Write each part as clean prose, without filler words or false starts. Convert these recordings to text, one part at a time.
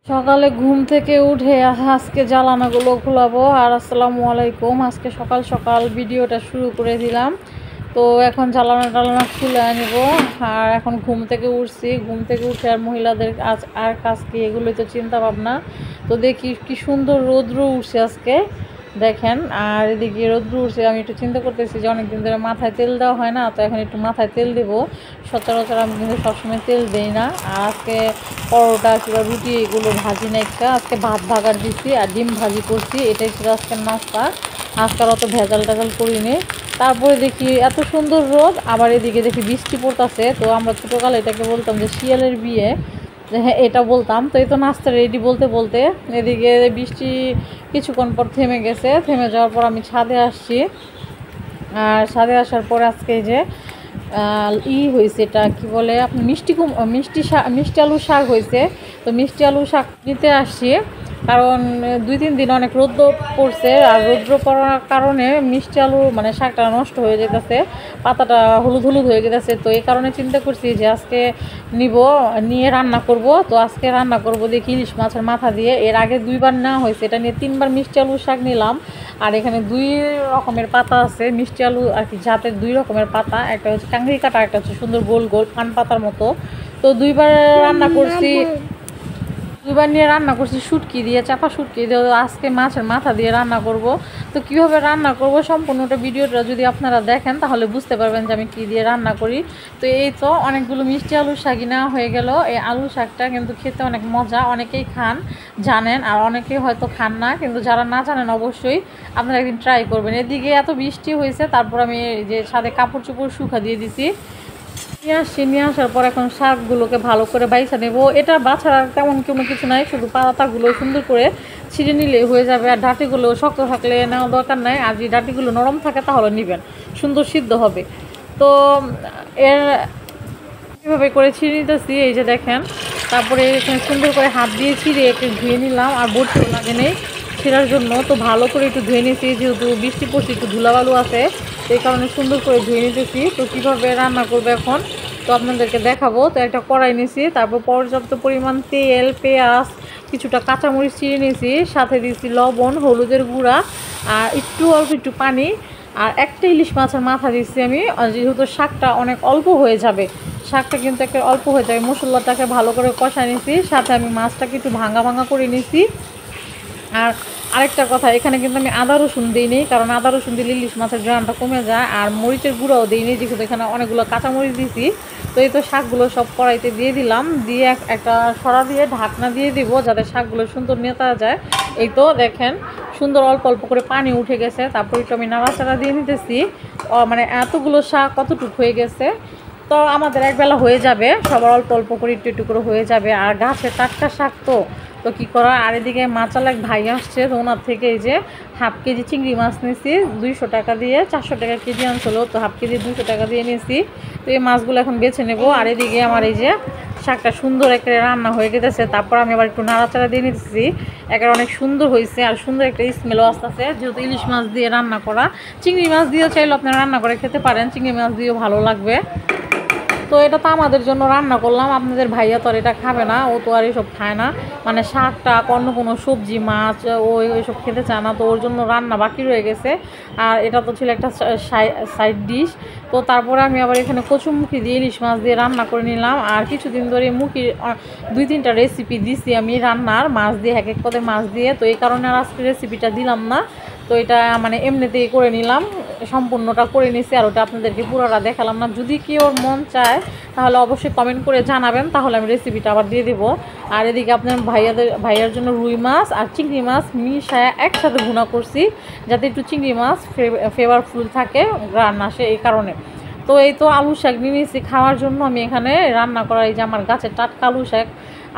সকালে ঘুম থেকে উঠে আজকে জ্বালানাগুলো খোলাবো। আর আসসালামু আলাইকুম। আজকে সকাল সকাল ভিডিওটা শুরু করে দিলাম। তো এখন জ্বালানা খুলে আনব। আর এখন ঘুম থেকে উঠছি, ঘুম থেকে উঠে আর মহিলাদের আর কাজ কি, এগুলোই তো চিন্তা ভাবনা। তো দেখি কি সুন্দর রৌদ্র উঠছে আজকে, দেখেন। আর এদিকে রৌদ্র উঠছে, আমি একটু চিন্তা করতেছি যে অনেকদিন ধরে মাথায় তেল দেওয়া হয় না, তো এখন একটু মাথায় তেল দেবো। সচরাচর আমি কিন্তু সবসময় তেল দেই না। আর আজকে পরোটা কিংবা রুটি এগুলো ভাজি না, একটা আজকে ভাত ভাগার দিচ্ছি আর ডিম ভাজি করছি, এটাই ছিল আজকের নাস্তা। আজকাল অত ভেজাল টাজাল করিনি। তারপরে দেখি এত সুন্দর রোদ, আবার এদিকে দেখি বৃষ্টি পড়তেছে। তো আমরা ছোটোকালে এটাকে বলতাম যে শিয়ালের বিয়ে, হ্যাঁ এটা বলতাম। তো এই তো নাস্তা রেডি বলতে বলতে এদিকে বৃষ্টি কিছুক্ষণ পর থেমে গেছে। থেমে যাওয়ার পর আমি ছাদে আসছি। আর ছাদে আসার পর আজকে যে হয়েছে, এটা কি বলে আপনি মিষ্টি আলু শাক হয়েছে। তো মিষ্টি আলু শাক নিতে আসছি, কারণ 2-3 দিন অনেক রৌদ্র পড়ছে। আর রৌদ্র পড়ার কারণে মিষ্টি আলু মানে শাকটা নষ্ট হয়ে যেতেছে, পাতাটা হলুদ হলুদ হয়ে যেতেছে। তো এই কারণে চিন্তা করছি যে আজকে নিয়ে রান্না করব। তো আজকে রান্না করব দেখি ইলিশ মাছের মাথা দিয়ে। এর আগে 2বার নেওয়া হয়েছে, এটা নিয়ে 3বার মিষ্টি আলু শাক নিলাম। আর এখানে 2 রকমের পাতা আছে মিষ্টি আলু আর কি, জাতের 2 রকমের পাতা, একটা হচ্ছে কাংড়ি কাটা, একটা হচ্ছে সুন্দর গোল গোল পান পাতার মতো। তো 2বার রান্না করছি, 2বার নিয়ে রান্না করছি শুটকি দিয়ে, চাপা শুটকি দিয়ে। আজকে মাছের মাথা দিয়ে রান্না করব। তো কীভাবে রান্না করব সম্পূর্ণটা ভিডিওটা যদি আপনারা দেখেন তাহলে বুঝতে পারবেন যে আমি কী দিয়ে রান্না করি। তো এই তো অনেকগুলো মিষ্টি আলুর শাকই নেওয়া হয়ে গেল। এই আলু শাকটা কিন্তু খেতে অনেক মজা, অনেকেই খান জানেন, আর অনেকেই হয়তো খান না, কিন্তু যারা না জানেন অবশ্যই আপনারা একদিন ট্রাই করবেন। এদিকে এত বৃষ্টি হয়েছে, তারপর আমি যে ছাদে কাপড় চোপড় শুকা দিয়ে দিছি। নিয়ে আসার পর এখন শাকগুলোকে ভালো করে বাইছা নেব। এটা বাছার তেমন কোনো কিছু নাই, শুধু পাতাগুলো সুন্দর করে ছিঁড়ে নিলে হয়ে যাবে। আর ডাঁটিগুলো শক্ত থাকলে নেওয়া দরকার নাই, আর যদি ডাঁটিগুলো নরম থাকে তাহলে নেবেন, সুন্দর সিদ্ধ হবে। তো এর কীভাবে করে ছিঁড়ে নিতেছি এই যে দেখেন। তারপরে এখানে সুন্দর করে হাত দিয়ে ছিঁড়ে একটু ধুয়ে নিলাম, আর বড়তেও লাগে নেই ছেঁড়ার জন্য। তো ভালো করে একটু ধুয়ে নিয়েছি, যেহেতু বৃষ্টি পড়ছে একটু ধুলাবালু আছে, এই কারণে সুন্দর করে ধুয়ে নিতেছি। তো কীভাবে রান্না করবো এখন তো আপনাদেরকে দেখাবো। তো একটা কড়াই নিয়েছি, তারপর পর্যাপ্ত পরিমাণ তেল, পেঁয়াজ, কিছুটা কাঁচামরিচ চিড়ে নিয়েছি, সাথে দিয়েছি লবণ, হলুদের গুঁড়া, আর অল্প একটু পানি। আর একটা ইলিশ মাছের মাথা দিচ্ছি আমি, যেহেতু শাকটা অনেক অল্প হয়ে যাবে, শাকটা কিন্তু একটা অল্প হয়ে যাবে। মশলাটাকে ভালো করে কষা নিয়েছি, সাথে আমি মাছটাকে একটু ভাঙা ভাঙা করে নিয়েছি। আর আরেকটা কথা, এখানে কিন্তু আমি আদা রসুন দিইনি, কারণ আদা রসুন দিলে ইলিশ মাছের গ্রানটা কমে যায়। আর মরিচের গুঁড়াও দিইনি, যেহেতু এখানে অনেকগুলো কাঁচামরিচ দিয়েছি। তো এই তো শাকগুলো সব কড়াইতে দিয়ে দিলাম, দিয়ে একটা সরা দিয়ে ঢাকনা দিয়ে দিব, যাতে শাকগুলো সুন্দর নেতা যায়। এই তো দেখেন সুন্দর অল্প অল্প করে পানি উঠে গেছে। তারপর একটু আমি নাড়াচাড়া দিয়ে নিতেছি। মানে এতগুলো শাক কতটুকু হয়ে গেছে, তো আমাদের একবেলা হয়ে যাবে, সবার অল্প অল্প করে একটু একটু করে হয়ে যাবে। আর গাছে টাটকা শাক তো তো কী করা। আর এদিকে মাছালা এক ভাই আসছে, তো ওনার থেকে এই যে হাফ কেজি চিংড়ি মাছ নিয়েছি 200 টাকা দিয়ে, 400 টাকা কেজি আনছিল, তো হাফ কেজি 200 টাকা দিয়ে নিয়েছি। তো এই মাছগুলো এখন বেছে নেব। আর এদিকে আমার এই যে শাকটা সুন্দর একটা রান্না হয়ে গেছে। তারপর আমি আবার একটু নাড়াচাড়া দিয়ে নিতেছি, একেবারে অনেক সুন্দর হয়েছে। আর সুন্দর একটা স্মেলও আসতেছে, যেহেতু ইলিশ মাছ দিয়ে রান্না করা। চিংড়ি মাছ দিয়েও চাইলে আপনারা রান্না করে খেতে পারেন, চিংড়ি মাছ দিয়েও ভালো লাগবে। তো এটা তো আমাদের জন্য রান্না করলাম, আপনাদের ভাইয়া তো আর এটা খাবে না, ও তো আর এসব খায় না, মানে শাকটা অন্য কোনো সবজি মাছ ও এসব খেতে চায় না। তো ওর জন্য রান্না বাকি রয়ে গেছে। আর এটা তো ছিল একটা সাইড ডিশ। তো তারপরে আমি আবার এখানে কচুমুখী দিয়ে ইলিশ মাছ দিয়ে রান্না করে নিলাম। আর কিছুদিন ধরে মুখির 2-3টা রেসিপি দিছি আমি রান্নার, মাছ দিয়ে এক এক পদে মাছ দিয়ে। তো এই কারণে আর আজকে রেসিপিটা দিলাম না, তো এটা মানে এমনিতেই করে নিলাম, সম্পূর্ণটা করে নিছি। আর ওটা আপনাদেরকে পুরোটা দেখালাম না। যদি কেউ মন চায় তাহলে অবশ্যই কমেন্ট করে জানাবেন, তাহলে আমি রেসিপিটা আবার দিয়ে দেবো। আর এদিকে আপনার ভাইয়ার জন্য রুই মাছ আর চিংড়ি মাছ মিশায়া একসাথে ভুনা করছি, যাতে একটু চিংড়ি মাছ ফ্লেভারফুল থাকে, গ্রান আসে, এই কারণে। তো এই তো আলু শাক নিয়ে নিয়েছি খাওয়ার জন্য। আমি এখানে রান্না করা এই যে আমার গাছের টাটকা আলু শাক,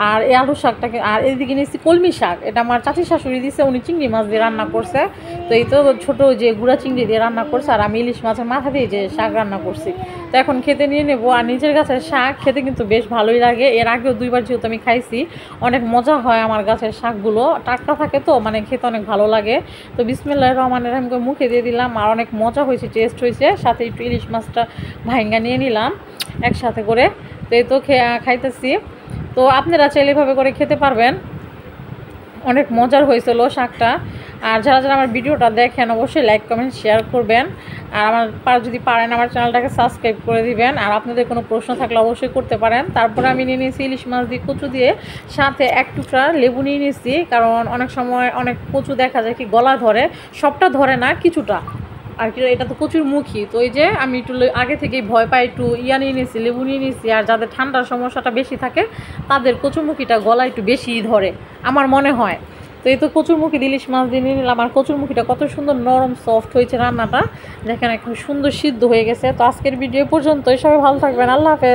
আর এই আলু শাকটাকে। আর এদিকে নিয়েছি কলমি শাক, এটা আমার চাচি শাশুড়ি দিয়েছে, উনি চিংড়ি মাছ দিয়ে রান্না করছে। তো এই তো ছোটো যে গুঁড়া চিংড়ি দিয়ে রান্না করছে, আর আমি ইলিশ মাছের মাথা দিয়ে যে শাক রান্না করছি। তো এখন খেতে নিয়ে নেবো। আর নিজের গাছের শাক খেতে কিন্তু বেশ ভালোই লাগে, এর আগেও 2বার যেহেতু আমি খাইছি, অনেক মজা হয়। আমার গাছের শাকগুলো টাটকা থাকে তো, মানে খেতে অনেক ভালো লাগে। তো বিসমিল্লাহির রহমানির রহিম করে মুখে দিয়ে দিলাম, আর অনেক মজা হয়েছে, টেস্ট হয়েছে। সাথে একটু ইলিশ মাছটা ভাইঙ্গা নিয়ে নিলাম একসাথে করে। তো এই তো খাইতেছি। তো আপনারা চাইলে এভাবে করে খেতে পারবেন। অনেক মজার হয়েছিল শাকটা। আর যারা যারা আমার ভিডিওটা দেখেন অবশ্যই লাইক কমেন্ট শেয়ার করবেন। আর যদি পারেন আমার চ্যানেলটাকে সাবস্ক্রাইব করে দিবেন। আর আপনাদের কোনো প্রশ্ন থাকলে অবশ্যই করতে পারেন। তারপরে আমি নিয়ে নিয়েছি ইলিশ মাছ দিয়ে কচু দিয়ে, সাথে এক টুকরা লেবু নিয়ে নিয়েছি, কারণ অনেক সময় অনেক কচু দেখা যায় কি গলা ধরে, সবটা ধরে না, কিছুটা আর কি। এটা তো কচুর মুখী, তো এই যে আমি একটু আগে থেকেই ভয় পাই, একটু নিয়ে নিয়েছি, লেবু নিয়ে নিয়েছি। আর যাদের ঠান্ডার সমস্যাটা বেশি থাকে তাদের কচুরমুখীটা গলা একটু বেশিই ধরে আমার মনে হয়। তো এই তো কচুরমুখী ইলিশ মাছ দিয়ে নিয়ে নিলাম। আর কচুরমুখীটা কত সুন্দর নরম সফট হয়েছে রান্নাটা, দেখেন একদম সুন্দর সিদ্ধ হয়ে গেছে। তো আজকের ভিডিও পর্যন্তই, সবাই ভালো থাকবেন, আল্লাহ হাফেজ।